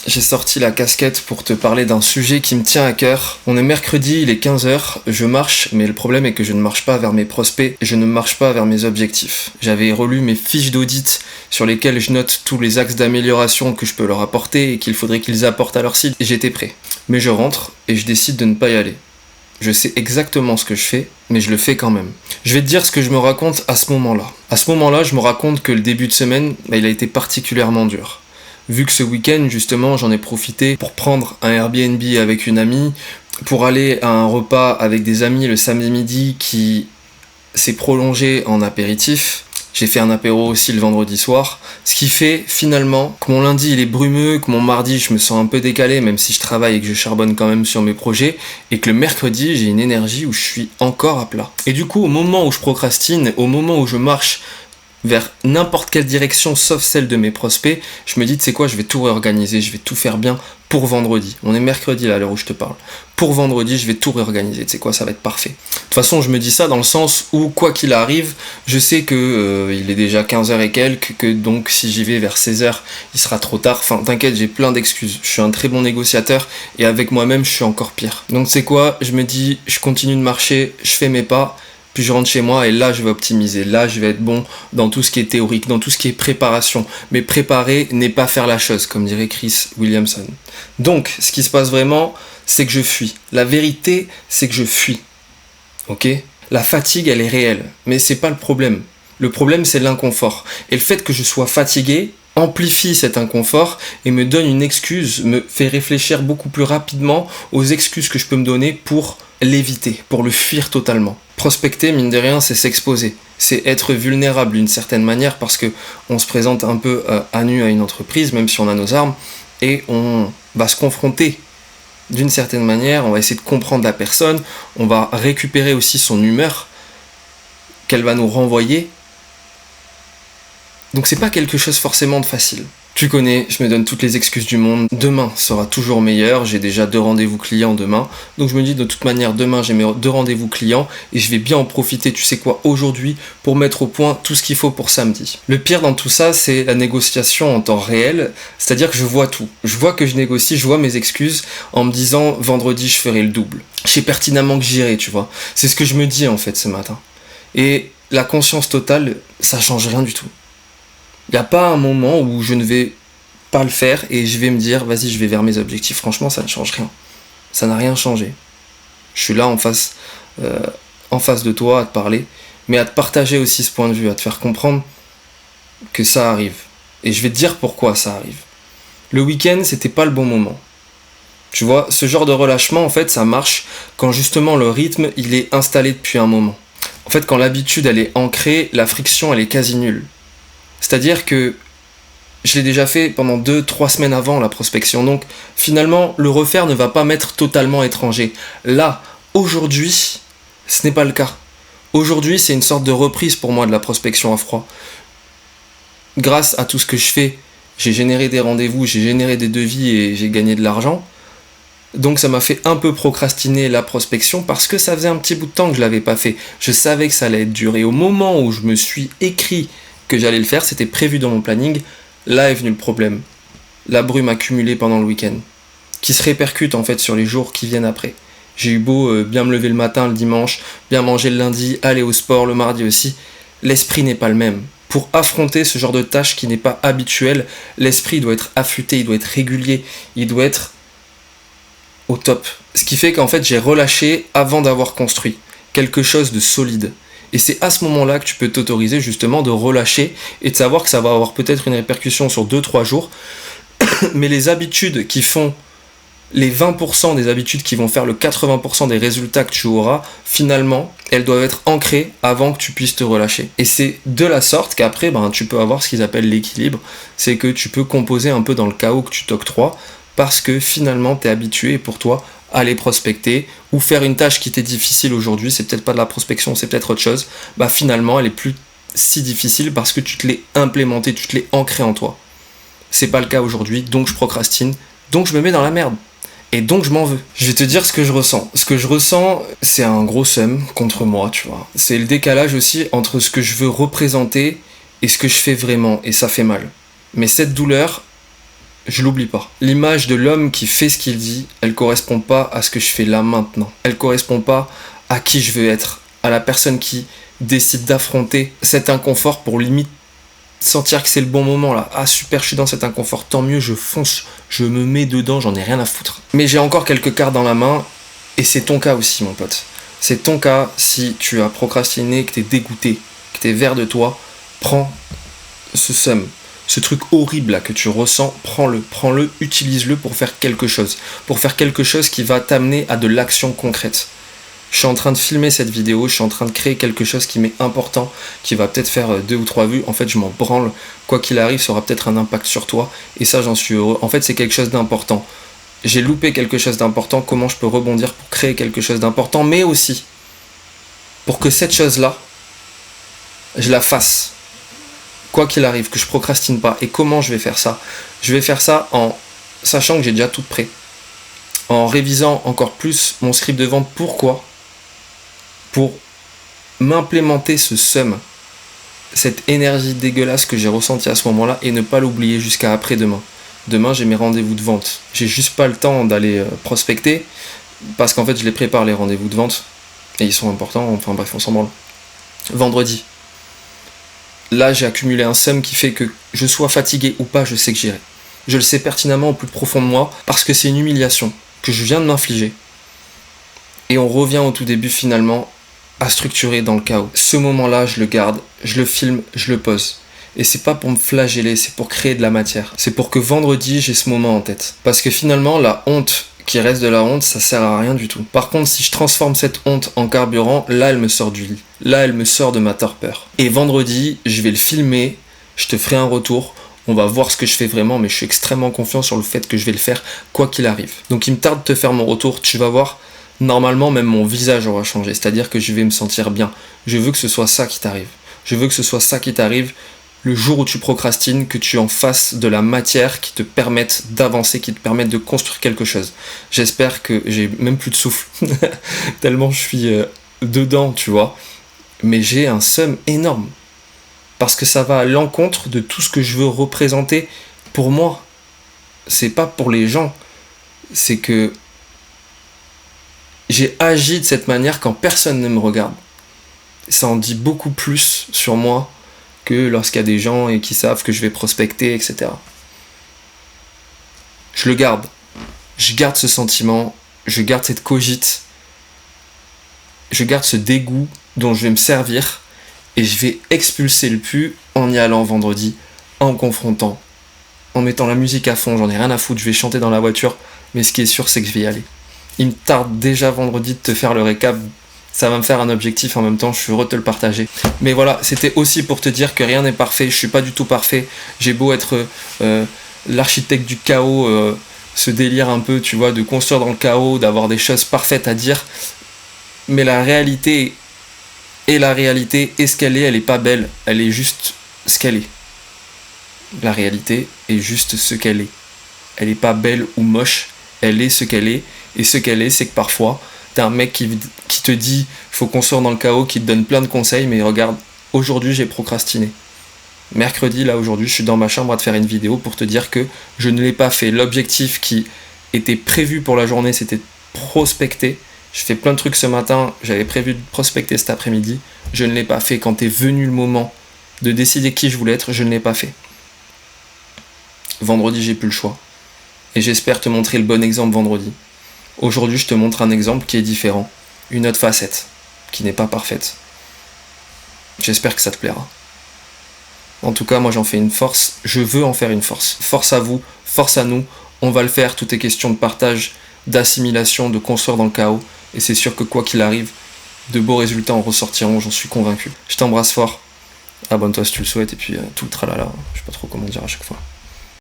j'ai sorti la casquette pour te parler d'un sujet qui me tient à cœur. On est mercredi, il est 15h, je marche, mais le problème est que je ne marche pas vers mes prospects, je ne marche pas vers mes objectifs. J'avais relu mes fiches d'audit sur lesquelles je note tous les axes d'amélioration que je peux leur apporter et qu'il faudrait qu'ils apportent à leur site, et j'étais prêt. Mais je rentre et je décide de ne pas y aller. Je sais exactement ce que je fais, mais je le fais quand même. Je vais te dire ce que je me raconte à ce moment-là. À ce moment-là, je me raconte que le début de semaine, il a été particulièrement dur. Vu que ce week-end, justement, j'en ai profité pour prendre un Airbnb avec une amie, pour aller à un repas avec des amis le samedi midi qui s'est prolongé en apéritif. J'ai fait un apéro aussi le vendredi soir, ce qui fait finalement que mon lundi il est brumeux, que mon mardi je me sens un peu décalé même si je travaille et que je charbonne quand même sur mes projets, et que le mercredi j'ai une énergie où je suis encore à plat. Et du coup au moment où je procrastine, au moment où je marche vers n'importe quelle direction sauf celle de mes prospects, je me dis, tu sais quoi, je vais tout réorganiser, je vais tout faire bien pour vendredi. On est mercredi là, à l'heure où je te parle. Pour vendredi, je vais tout réorganiser, tu sais quoi, ça va être parfait. De toute façon, je me dis ça dans le sens où, quoi qu'il arrive, je sais que il est déjà 15h et quelques, que donc si j'y vais vers 16h, il sera trop tard. Enfin, t'inquiète, j'ai plein d'excuses. Je suis un très bon négociateur et avec moi-même, je suis encore pire. Donc, tu sais quoi, je me dis, je continue de marcher, je fais mes pas, puis je rentre chez moi et là je vais optimiser, là je vais être bon dans tout ce qui est théorique, dans tout ce qui est préparation. Mais préparer n'est pas faire la chose, comme dirait Chris Williamson. Donc, ce qui se passe vraiment, c'est que je fuis. La vérité, c'est que je fuis. Ok ? La fatigue, elle est réelle, mais c'est pas le problème. Le problème, c'est l'inconfort. Et le fait que je sois fatigué amplifie cet inconfort et me donne une excuse, me fait réfléchir beaucoup plus rapidement aux excuses que je peux me donner pour l'éviter, pour le fuir totalement. Prospecter, mine de rien, c'est s'exposer. C'est être vulnérable d'une certaine manière parce que on se présente un peu à nu à une entreprise, même si on a nos armes, et on va se confronter d'une certaine manière, on va essayer de comprendre la personne, on va récupérer aussi son humeur qu'elle va nous renvoyer. Donc c'est pas quelque chose forcément de facile. Tu connais, je me donne toutes les excuses du monde. Demain sera toujours meilleur, j'ai déjà 2 rendez-vous clients demain. Donc je me dis de toute manière, demain j'ai mes 2 rendez-vous clients et je vais bien en profiter, tu sais quoi, aujourd'hui pour mettre au point tout ce qu'il faut pour samedi. Le pire dans tout ça, c'est la négociation en temps réel, c'est-à-dire que je vois tout. Je vois que je négocie, je vois mes excuses en me disant vendredi je ferai le double. Je sais pertinemment que j'irai, tu vois. C'est ce que je me dis en fait ce matin. Et la conscience totale, ça change rien du tout. Il n'y a pas un moment où je ne vais pas le faire et je vais me dire, vas-y, je vais vers mes objectifs. Franchement, ça ne change rien. Ça n'a rien changé. Je suis là en face de toi à te parler, mais à te partager aussi ce point de vue, à te faire comprendre que ça arrive. Et je vais te dire pourquoi ça arrive. Le week-end, c'était pas le bon moment. Tu vois, ce genre de relâchement, en fait, ça marche quand justement le rythme, il est installé depuis un moment. En fait, quand l'habitude, elle est ancrée, la friction, elle est quasi nulle. C'est-à-dire que je l'ai déjà fait pendant 2-3 semaines avant la prospection. Donc finalement, le refaire ne va pas m'être totalement étranger. Là, aujourd'hui, ce n'est pas le cas. Aujourd'hui, c'est une sorte de reprise pour moi de la prospection à froid. Grâce à tout ce que je fais, j'ai généré des rendez-vous, j'ai généré des devis et j'ai gagné de l'argent. Donc ça m'a fait un peu procrastiner la prospection parce que ça faisait un petit bout de temps que je l'avais pas fait. Je savais que ça allait être dur. Et au moment où je me suis écrit que j'allais le faire, c'était prévu dans mon planning, là est venu le problème. La brume accumulée pendant le week-end, qui se répercute en fait sur les jours qui viennent après. J'ai eu beau bien me lever le matin, le dimanche, bien manger le lundi, aller au sport le mardi aussi, l'esprit n'est pas le même. Pour affronter ce genre de tâche qui n'est pas habituelle, l'esprit doit être affûté, il doit être régulier, il doit être au top. Ce qui fait qu'en fait j'ai relâché avant d'avoir construit quelque chose de solide. Et c'est à ce moment-là que tu peux t'autoriser justement de relâcher et de savoir que ça va avoir peut-être une répercussion sur 2-3 jours. Mais les habitudes qui font les 20% des habitudes qui vont faire le 80% des résultats que tu auras, finalement, elles doivent être ancrées avant que tu puisses te relâcher. Et c'est de la sorte qu'après, tu peux avoir ce qu'ils appellent l'équilibre. C'est que tu peux composer un peu dans le chaos que tu t'octroies parce que finalement, tu es habitué pour toi aller prospecter ou faire une tâche qui t'est difficile aujourd'hui, c'est peut-être pas de la prospection, c'est peut-être autre chose, finalement elle est plus si difficile parce que tu te l'es implémenté, tu te l'es ancré en toi. C'est pas le cas aujourd'hui, donc je procrastine, donc je me mets dans la merde. Et donc je m'en veux. Je vais te dire ce que je ressens. Ce que je ressens, c'est un gros seum contre moi, tu vois. C'est le décalage aussi entre ce que je veux représenter et ce que je fais vraiment, et ça fait mal. Mais cette douleur, Je l'oublie pas. L'image de l'homme qui fait ce qu'il dit, elle correspond pas à ce que je fais là maintenant. Elle correspond pas à qui je veux être, à la personne qui décide d'affronter cet inconfort pour limite sentir que c'est le bon moment là. Ah super, je suis dans cet inconfort, tant mieux, je fonce, je me mets dedans, j'en ai rien à foutre. Mais j'ai encore quelques cartes dans la main, et c'est ton cas aussi mon pote. C'est ton cas si tu as procrastiné, que t'es dégoûté, que t'es vert de toi, prends ce seum, ce truc horrible là que tu ressens, prends-le, utilise-le pour faire quelque chose qui va t'amener à de l'action concrète. Je suis en train de filmer cette vidéo, je suis en train de créer quelque chose qui m'est important, qui va peut-être faire 2 ou 3 vues. En fait, je m'en branle. Quoi qu'il arrive, ça aura peut-être un impact sur toi. Et ça, j'en suis heureux. En fait, c'est quelque chose d'important. J'ai loupé quelque chose d'important. Comment je peux rebondir pour créer quelque chose d'important, mais aussi pour que cette chose-là, je la fasse. Quoi qu'il arrive, que je procrastine pas. Et comment je vais faire ça ? Je vais faire ça en sachant que j'ai déjà tout prêt. En révisant encore plus mon script de vente. Pourquoi ? Pour m'implémenter ce seum, cette énergie dégueulasse que j'ai ressentie à ce moment-là et ne pas l'oublier jusqu'à après-demain. Demain, j'ai mes rendez-vous de vente. J'ai juste pas le temps d'aller prospecter parce qu'en fait, je les prépare les rendez-vous de vente et ils sont importants. Enfin bref, on s'en branle. Vendredi. Là, j'ai accumulé un seum qui fait que je sois fatigué ou pas, je sais que j'irai. Je le sais pertinemment au plus profond de moi parce que c'est une humiliation que je viens de m'infliger. Et on revient au tout début finalement à structurer dans le chaos. Ce moment-là, je le garde, je le filme, je le pose. Et c'est pas pour me flageller, c'est pour créer de la matière. C'est pour que vendredi, j'ai ce moment en tête. Parce que finalement, la honte qui reste de la honte, ça sert à rien du tout. Par contre, si je transforme cette honte en carburant, là, elle me sort du lit. Là, elle me sort de ma torpeur. Et vendredi, je vais le filmer, je te ferai un retour. On va voir ce que je fais vraiment, mais je suis extrêmement confiant sur le fait que je vais le faire, quoi qu'il arrive. Donc il me tarde de te faire mon retour, tu vas voir. Normalement, même mon visage aura changé, c'est-à-dire que je vais me sentir bien. Je veux que ce soit ça qui t'arrive. Je veux que ce soit ça qui t'arrive le jour où tu procrastines, que tu en fasses de la matière qui te permette d'avancer, qui te permette de construire quelque chose. J'espère que j'ai même plus de souffle, tellement je suis dedans, tu vois. Mais j'ai un seum énorme, parce que ça va à l'encontre de tout ce que je veux représenter pour moi. C'est pas pour les gens, c'est que j'ai agi de cette manière quand personne ne me regarde. Ça en dit beaucoup plus sur moi que lorsqu'il y a des gens et qui savent que je vais prospecter, etc. Je le garde. Je garde ce sentiment, je garde cette cogite, je garde ce dégoût dont je vais me servir et je vais expulser le pu en y allant vendredi, en me confrontant, en mettant la musique à fond, j'en ai rien à foutre, je vais chanter dans la voiture, mais ce qui est sûr c'est que je vais y aller. Il me tarde déjà vendredi de te faire le récap, ça va me faire un objectif en même temps, je suis heureux de te le partager. Mais voilà, c'était aussi pour te dire que rien n'est parfait, je suis pas du tout parfait, j'ai beau être l'architecte du chaos, ce délire un peu, tu vois, de construire dans le chaos, d'avoir des choses parfaites à dire, mais la réalité est la réalité, et ce qu'elle est, elle est pas belle, elle est juste ce qu'elle est. La réalité est juste ce qu'elle est. Elle est pas belle ou moche, elle est ce qu'elle est, et ce qu'elle est, c'est que parfois, t'as un mec qui te dit faut construire dans le chaos, qui te donne plein de conseils, mais regarde, aujourd'hui j'ai procrastiné. Mercredi, là aujourd'hui, je suis dans ma chambre à te faire une vidéo pour te dire que je ne l'ai pas fait. L'objectif qui était prévu pour la journée, c'était de prospecter. Je fais plein de trucs ce matin, j'avais prévu de prospecter cet après-midi, je ne l'ai pas fait. Quand est venu le moment de décider qui je voulais être, je ne l'ai pas fait. Vendredi, j'ai plus le choix. Et j'espère te montrer le bon exemple vendredi. Aujourd'hui, je te montre un exemple qui est différent. Une autre facette, qui n'est pas parfaite. J'espère que ça te plaira. En tout cas, moi j'en fais une force. Je veux en faire une force. Force à vous, force à nous. On va le faire. Tout est question de partage, d'assimilation, de construire dans le chaos. Et c'est sûr que quoi qu'il arrive, de beaux résultats en ressortiront, j'en suis convaincu. Je t'embrasse fort. Abonne-toi si tu le souhaites. Et puis tout le tralala. Je sais pas trop comment dire à chaque fois.